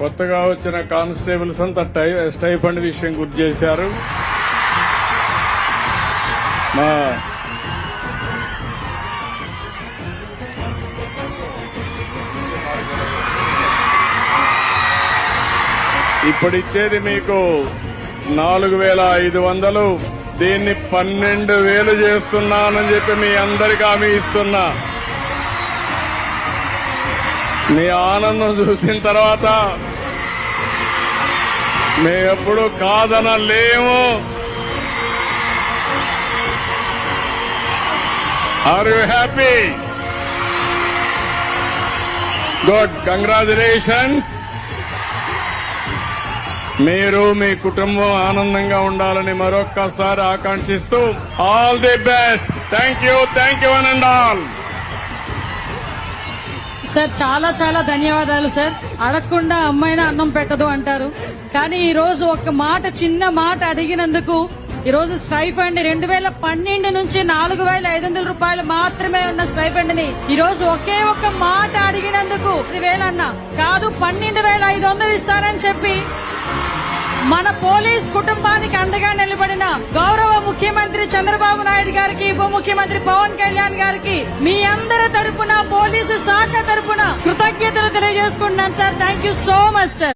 కొత్తగా వచ్చిన కానిస్టేబుల్స్ అంతా స్టైఫండ్ విషయం గుర్తు చేశారు. ఇప్పుడు ఇచ్చేది మీకు 4,500, దీన్ని 12,000 చేస్తున్నానని చెప్పి మీ అందరికీ హామీ ఇస్తున్నా. మీ ఆనందం చూసిన తర్వాత మేము ఎప్పుడు కాదనలేము. Are you happy? Good, congratulations. మీరు మీ కుటుంబం ఆనందంగా ఉండాలని మరొక్కసారి ఆకాంక్షిస్తూ all the best. Thank you one and all. Sir చాలా చాలా ధన్యవాదాలు సార్. అడగకుండా అమ్మాయినా అన్నం పెట్టదు అంటారు, కానీ ఈ రోజు ఒక మాట, చిన్న మాట అడిగినందుకు ఈ రోజు స్టైఫండ్ 2012 నుంచి 4,500 రూపాయలు మాత్రమే ఉన్న స్టైఫండ్ ని ఈ రోజు ఒకే ఒక్క మాట అడిగినందుకు 10,000 అన్నా కాదు 12,500 ఇస్తారని చెప్పి మన పోలీస్ కుటుంబానికి అండగా నిలబడిన గౌరవ ముఖ్యమంత్రి చంద్రబాబు నాయుడు గారికి, ఉప ముఖ్యమంత్రి పవన్ కళ్యాణ్ గారికి మీ అందరి తరపున, పోలీసు శాఖ తరపున కృతజ్ఞతలు తెలియజేసుకుంటున్నాను sir. Thank you so much sir.